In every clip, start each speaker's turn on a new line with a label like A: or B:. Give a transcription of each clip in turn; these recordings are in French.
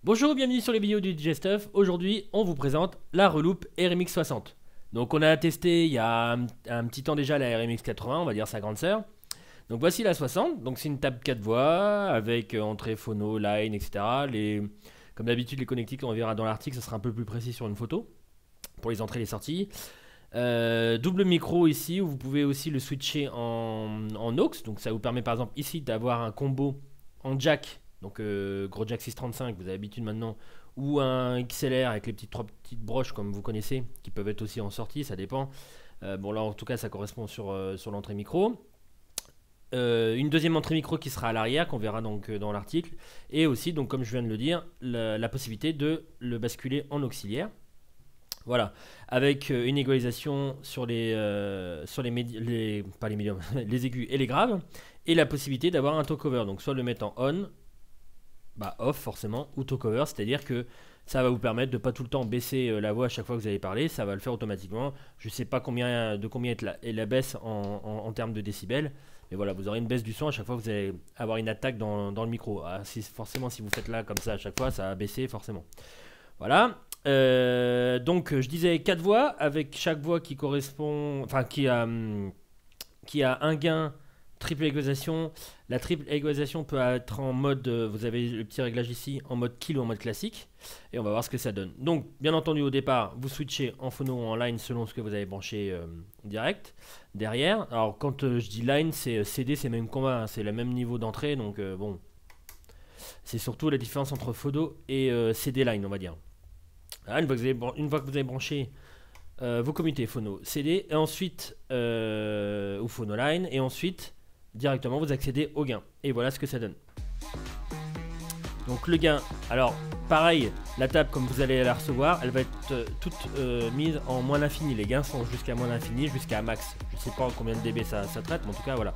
A: Bonjour, bienvenue sur les vidéos du DJ Stuff. Aujourd'hui, on vous présente la Reloop RMX 60. Donc on a testé il y a un petit temps déjà la RMX 80, on va dire sa grande sœur. Donc voici la 60, donc c'est une table 4 voix avec entrée, phono, line, etc. Comme d'habitude les connectiques, on verra dans l'article, ça sera un peu plus précis sur une photo pour les entrées et les sorties. Double micro ici où vous pouvez aussi le switcher en aux, donc ça vous permet par exemple ici d'avoir un combo en jack. Donc gros jack 635, vous avez l'habitude maintenant, ou un XLR avec les trois petites broches comme vous connaissez, qui peuvent être aussi en sortie, ça dépend. Bon là en tout cas ça correspond sur l'entrée micro. Une deuxième entrée micro qui sera à l'arrière, qu'on verra donc dans l'article. Et aussi, donc comme je viens de le dire, la possibilité de le basculer en auxiliaire. Voilà, avec une égalisation sur pas les médiums, les aigus et les graves. Et la possibilité d'avoir un talk cover, donc soit le mettre en on, off forcément, ou talk cover, c'est-à-dire que ça va vous permettre de pas tout le temps baisser la voix à chaque fois que vous allez parler, ça va le faire automatiquement. Je sais pas combien est la baisse en termes de décibels, mais voilà, vous aurez une baisse du son à chaque fois que vous allez avoir une attaque dans le micro. Forcément, si vous faites là comme ça à chaque fois, ça va baisser forcément. Voilà. Donc je disais 4 voix, avec chaque voix qui correspond, enfin qui a un gain. Triple égalisation. La triple égalisation peut être en mode, vous avez le petit réglage ici, en mode kill ou en mode classique. Et on va voir ce que ça donne. Donc, bien entendu, au départ, vous switchez en phono ou en line selon ce que vous avez branché direct. Derrière, alors quand je dis line, c'est CD, c'est le même combat, hein, c'est le même niveau d'entrée. Donc, bon, c'est surtout la différence entre phono et CD line, on va dire. Voilà, une fois que vous avez branché vos commutés phono, CD, et ensuite, ou phono line, et ensuite directement vous accédez au gain et voilà ce que ça donne. Donc le gain, alors pareil, la table comme vous allez la recevoir, elle va être toute mise en moins l'infini. Les gains sont jusqu'à moins l'infini, jusqu'à max. Je sais pas combien de dB ça traite, mais en tout cas voilà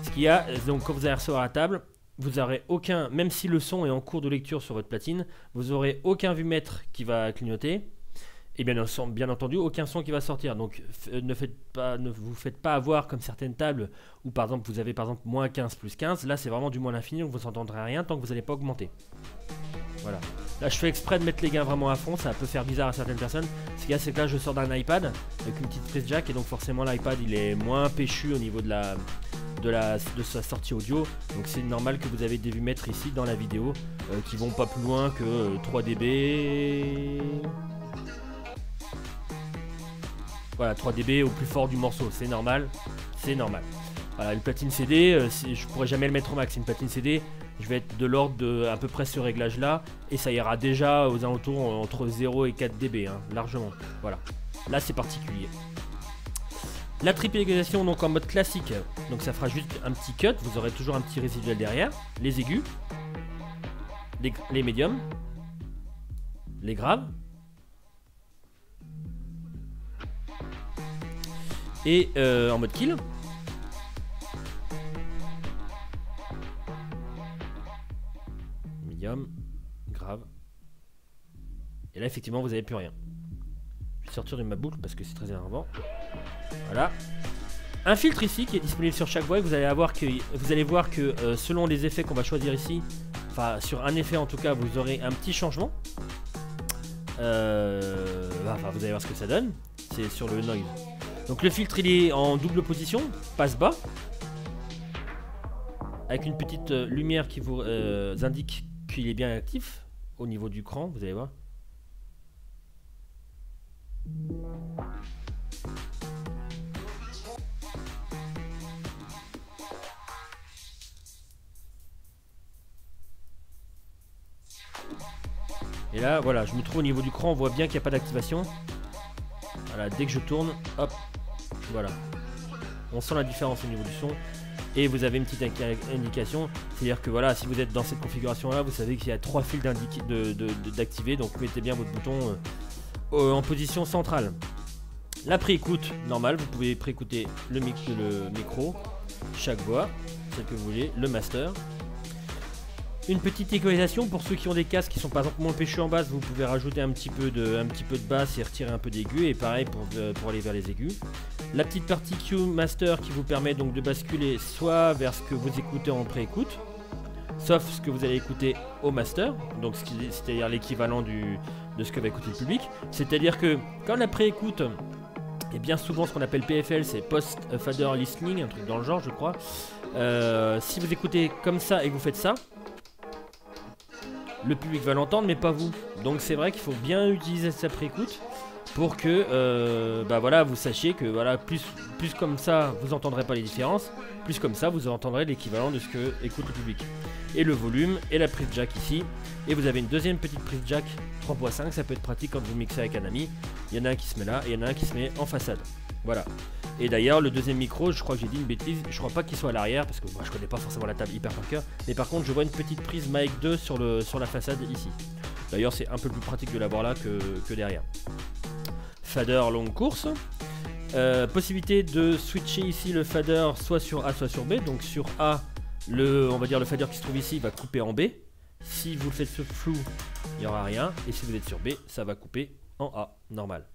A: ce qu'il y a. Donc quand vous allez recevoir la table, vous aurez aucun, même si le son est en cours de lecture sur votre platine, vous aurez aucun vumètre qui va clignoter. Et bien entendu, aucun son qui va sortir. Donc ne vous faites pas avoir comme certaines tables où par exemple vous avez par exemple moins 15 plus 15. Là c'est vraiment du moins l'infini, donc vous n'entendrez rien tant que vous n'allez pas augmenter. Voilà. Là je fais exprès de mettre les gains vraiment à fond, ça peut faire bizarre à certaines personnes. Ce qu'il y a c'est que là je sors d'un iPad avec une petite prise jack et donc forcément l'iPad il est moins péchu au niveau de sa sortie audio. Donc c'est normal que vous avez des vumètres ici dans la vidéo qui vont pas plus loin que 3 dB. Voilà, 3 dB au plus fort du morceau, c'est normal, c'est normal. Voilà, une platine CD, je pourrais jamais le mettre au max. Une platine CD, je vais être de l'ordre de à peu près ce réglage là, et ça ira déjà aux alentours entre 0 et 4 dB, hein, largement. Voilà, là c'est particulier. La triple égalisation donc en mode classique, donc ça fera juste un petit cut, vous aurez toujours un petit résiduel derrière, les aigus, les médiums, les graves. Et en mode kill. Medium. Grave. Et là effectivement vous n'avez plus rien. Je vais sortir de ma boucle parce que c'est très énervant. Voilà. Un filtre ici qui est disponible sur chaque voix. Vous allez voir que selon les effets qu'on va choisir ici, enfin sur un effet en tout cas, vous aurez un petit changement. Vous allez voir ce que ça donne. C'est sur le noise. Donc le filtre il est en double position, passe bas, avec une petite lumière qui vous indique qu'il est bien actif au niveau du cran, vous allez voir. Et là voilà, je me trouve au niveau du cran, on voit bien qu'il n'y a pas d'activation. Voilà, dès que je tourne, hop. Voilà, on sent la différence au niveau du son et vous avez une petite indication, c'est-à-dire que voilà, si vous êtes dans cette configuration là, vous savez qu'il y a 3 fils d'activer, donc mettez bien votre bouton en position centrale. La préécoute, normal, vous pouvez préécouter le micro, chaque voix, celle que vous voulez, le master. Une petite égalisation pour ceux qui ont des casques qui sont par exemple moins péchus en basse, vous pouvez rajouter un petit peu de basse et retirer un peu d'aigus, et pareil pour aller vers les aigus. La petite partie Q Master qui vous permet donc de basculer soit vers ce que vous écoutez en préécoute, sauf ce que vous allez écouter au master, donc c'est-à-dire l'équivalent de ce que va écouter le public. C'est-à-dire que quand la pré-écoute, et bien souvent ce qu'on appelle PFL, c'est Post-Fader Listening, un truc dans le genre je crois. Si vous écoutez comme ça et que vous faites ça, le public va l'entendre mais pas vous. Donc c'est vrai qu'il faut bien utiliser sa pré-écoute pour que bah voilà, vous sachiez que voilà, plus comme ça vous entendrez pas les différences, plus comme ça vous entendrez l'équivalent de ce que écoute le public. Et le volume et la prise jack ici. Et vous avez une deuxième petite prise jack 3.5, ça peut être pratique quand vous mixez avec un ami. Il y en a un qui se met là et il y en a un qui se met en façade. Voilà. Et d'ailleurs le deuxième micro, je crois que j'ai dit une bêtise, je crois pas qu'il soit à l'arrière parce que moi je connais pas forcément la table hyper par cœur. Mais par contre je vois une petite prise mic 2 sur la façade ici. D'ailleurs c'est un peu plus pratique de l'avoir là que derrière. Fader longue course. Possibilité de switcher ici le fader soit sur A soit sur B. Donc sur A, on va dire le fader qui se trouve ici va couper en B. Si vous le faites sur flou, il n'y aura rien. Et si vous êtes sur B, ça va couper en A, normal.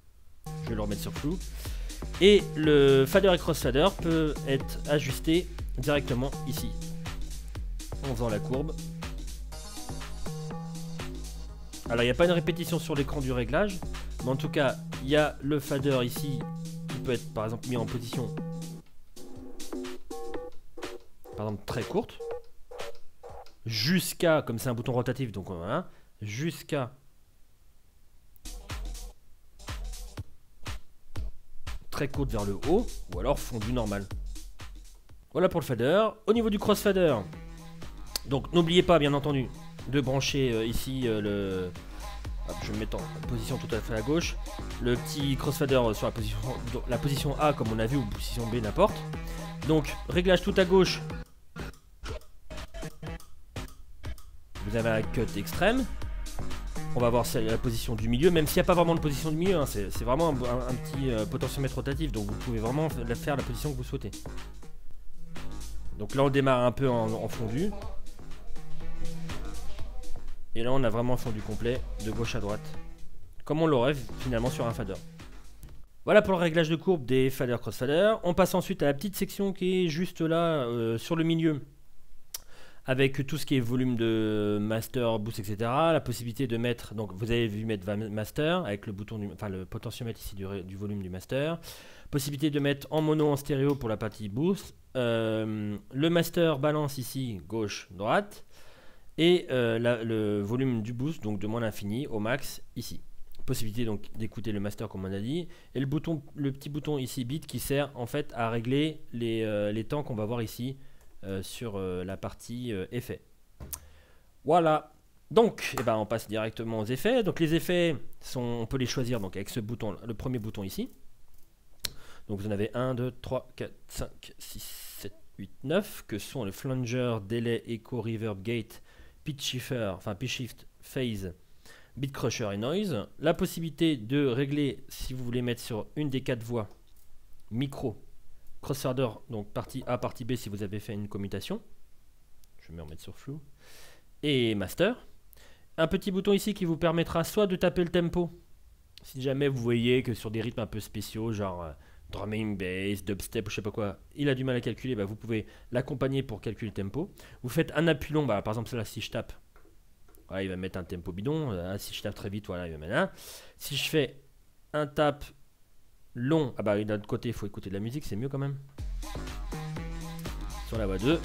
A: Je vais le remettre sur flou. Et le fader et crossfader peut être ajusté directement ici, en faisant la courbe. Alors il n'y a pas une répétition sur l'écran du réglage, mais en tout cas il y a le fader ici qui peut être par exemple mis en position par exemple très courte, jusqu'à, comme c'est un bouton rotatif donc voilà, jusqu'à très courte vers le haut, ou alors fondu normal. Voilà pour le fader. Au niveau du crossfader, donc n'oubliez pas bien entendu de brancher ici le... Hop, je vais me mettre en position tout à fait à gauche. Le petit crossfader sur la position A comme on a vu, ou position B, n'importe. Donc réglage tout à gauche. Vous avez un cut extrême. On va voir la position du milieu, même s'il n'y a pas vraiment de position du milieu, hein, c'est vraiment un petit potentiomètre rotatif, donc vous pouvez vraiment faire la position que vous souhaitez. Donc là on démarre un peu en fondu. Et là on a vraiment un fondu complet, de gauche à droite, comme on l'aurait finalement sur un fader. Voilà pour le réglage de courbe des fader crossfader. On passe ensuite à la petite section qui est juste là, sur le milieu, avec tout ce qui est volume de master, boost, etc. La possibilité de mettre, donc vous avez vu mettre master avec le bouton, le potentiomètre ici du volume du master. Possibilité de mettre en mono, en stéréo pour la partie boost. Le master balance ici, gauche, droite. Et le volume du boost, donc de moins l'infini au max ici. Possibilité donc d'écouter le master comme on a dit. Et le petit bouton ici bit qui sert en fait à régler les temps qu'on va voir ici. Sur la partie effets. Voilà. Donc, on passe directement aux effets. Donc les effets, on peut les choisir donc avec ce bouton, le premier bouton ici. Donc vous en avez 1, 2, 3, 4, 5, 6, 7, 8, 9, que sont le flanger, delay, echo, reverb, gate, pitch shifter, pitch shift, phase, beat crusher et noise. La possibilité de régler, si vous voulez mettre sur une des 4 voies, micro, crossfader, donc partie A, partie B si vous avez fait une commutation. Je vais me remettre sur flou. Et master. Un petit bouton ici qui vous permettra soit de taper le tempo, si jamais vous voyez que sur des rythmes un peu spéciaux, genre drumming, bass, dubstep, je sais pas quoi, il a du mal à calculer, vous pouvez l'accompagner pour calculer le tempo. Vous faites un appui long, par exemple là si je tape, voilà, il va mettre un tempo bidon. Si je tape très vite, voilà, il va mettre un. Si je fais un tap long, d'un autre côté il faut écouter de la musique, c'est mieux quand même. Sur la voie 2.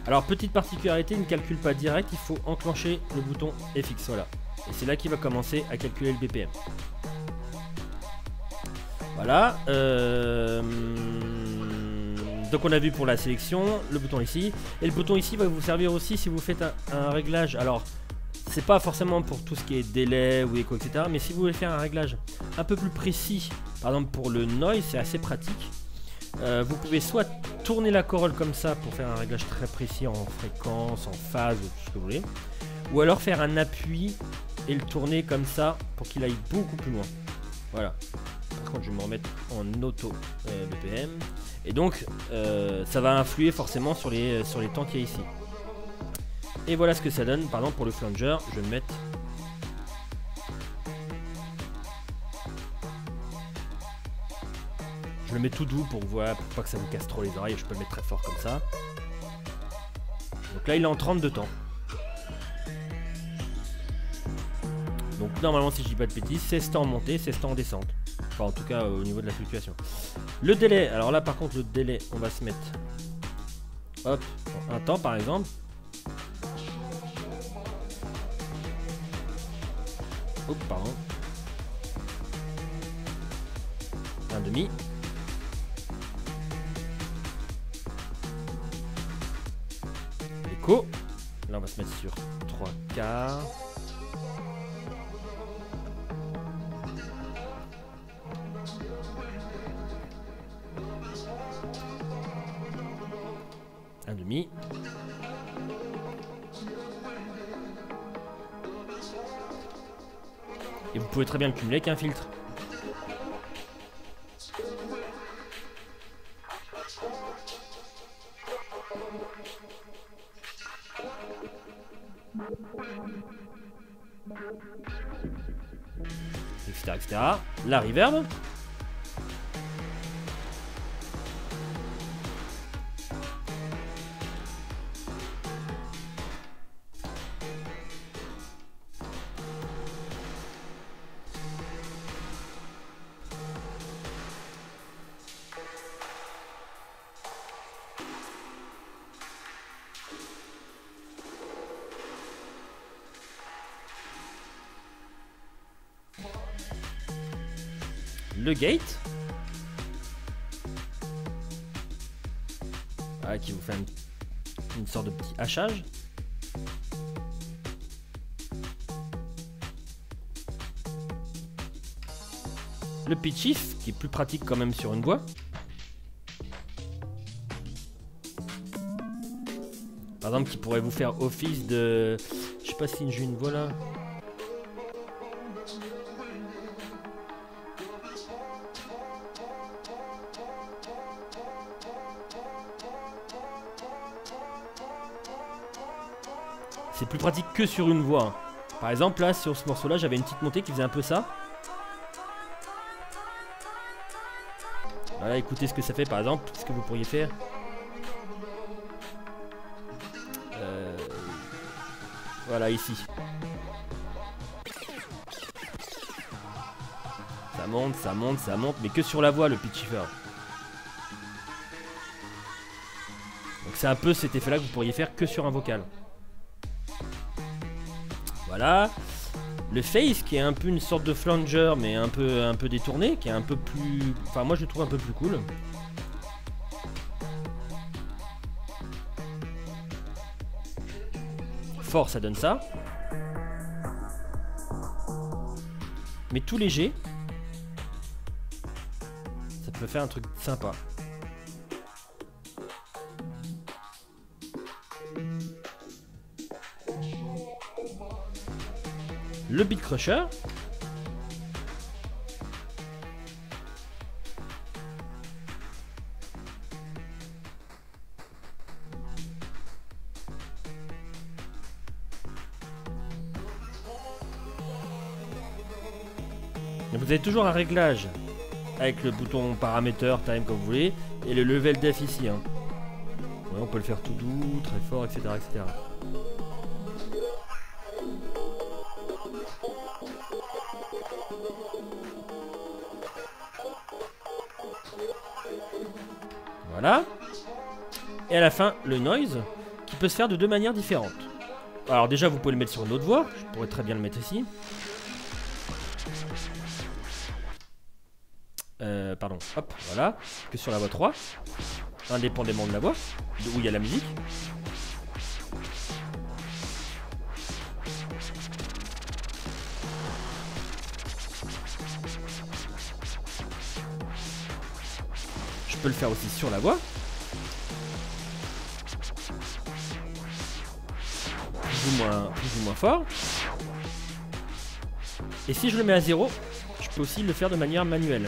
A: Alors petite particularité, il ne calcule pas direct, il faut enclencher le bouton FX, voilà. Et c'est là qu'il va commencer à calculer le BPM. Voilà. Donc on a vu pour la sélection, le bouton ici. Et le bouton ici va vous servir aussi si vous faites un réglage. Alors c'est pas forcément pour tout ce qui est délai ou écho, etc. Mais si vous voulez faire un réglage un peu plus précis, par exemple pour le noise, c'est assez pratique. Vous pouvez soit tourner la corolle comme ça pour faire un réglage très précis en fréquence, en phase, ou tout ce que vous voulez. Ou alors faire un appui et le tourner comme ça pour qu'il aille beaucoup plus loin. Voilà. Par contre je vais me remettre en auto BPM. Et donc ça va influer forcément sur les temps qu'il y a ici. Et voilà ce que ça donne. Par exemple pour le flanger, je vais me mettre... Je le mets tout doux pour voir, pour pas que ça vous casse trop les oreilles. Je peux le mettre très fort comme ça. Donc là il est en 32 temps. Donc normalement si je dis pas de bêtises, 16 temps en montée, 16 temps en descente. Enfin en tout cas au niveau de la fluctuation. Le délai, alors là par contre le délai, on va se mettre hop, un temps par exemple. Oh pardon. Un demi. L'écho. Là on va se mettre sur 3 quarts. Un demi. Et vous pouvez très bien le cumuler avec un filtre. Etc, etc. La reverb. Le gate. Voilà, qui vous fait une sorte de petit hachage. Le pitch shift qui est plus pratique quand même sur une voix. Par exemple qui pourrait vous faire office de... Je sais pas si j'ai une voix là. C'est plus pratique que sur une voix. Hein. Par exemple, là, sur ce morceau-là, j'avais une petite montée qui faisait un peu ça. Voilà, écoutez ce que ça fait, par exemple, ce que vous pourriez faire. Voilà, ici. Ça monte, ça monte, ça monte, mais que sur la voix, le pitch shifter. Donc c'est un peu cet effet-là que vous pourriez faire que sur un vocal. Voilà. Le face qui est un peu une sorte de flanger mais un peu détourné, qui est un peu plus... Enfin moi je le trouve un peu plus cool. Fort ça donne ça. Mais tout léger. Ça peut faire un truc sympa. Le beat crusher. Et vous avez toujours un réglage avec le bouton paramètre, time comme vous voulez, et le level def ici. Hein. Ouais, on peut le faire tout doux, très fort, etc. etc. Voilà. Et à la fin, le noise, qui peut se faire de deux manières différentes. Alors déjà, vous pouvez le mettre sur une autre voix. Je pourrais très bien le mettre ici. Pardon, hop, voilà. Que sur la voix 3. Indépendamment de la voix, où il y a la musique. Je peux le faire aussi sur la voix. Plus ou moins fort. Et si je le mets à 0, je peux aussi le faire de manière manuelle.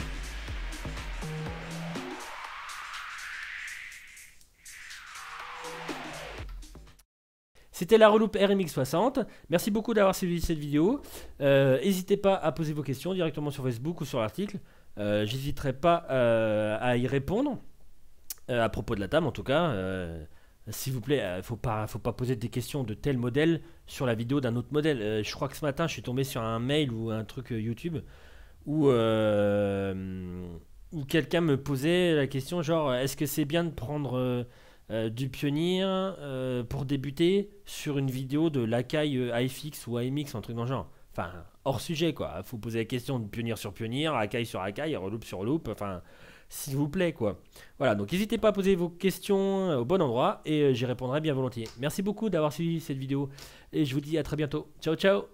A: C'était la Reloop RMX60. Merci beaucoup d'avoir suivi cette vidéo. N'hésitez pas à poser vos questions directement sur Facebook ou sur l'article. J'hésiterai pas à y répondre. À propos de la table en tout cas. S'il vous plaît, faut pas poser des questions de tel modèle sur la vidéo d'un autre modèle. Je crois que ce matin, je suis tombé sur un mail ou un truc YouTube où, où quelqu'un me posait la question genre, est-ce que c'est bien de prendre du Pioneer pour débuter sur une vidéo de l'Akai AFX ou AMX, un truc dans le genre. Enfin, hors sujet quoi. Faut poser la question de Pioneer sur Pioneer, Akai sur Akai, Reloop sur Loop. Enfin, s'il vous plaît quoi. Voilà, donc n'hésitez pas à poser vos questions au bon endroit et j'y répondrai bien volontiers. Merci beaucoup d'avoir suivi cette vidéo et je vous dis à très bientôt. Ciao ciao.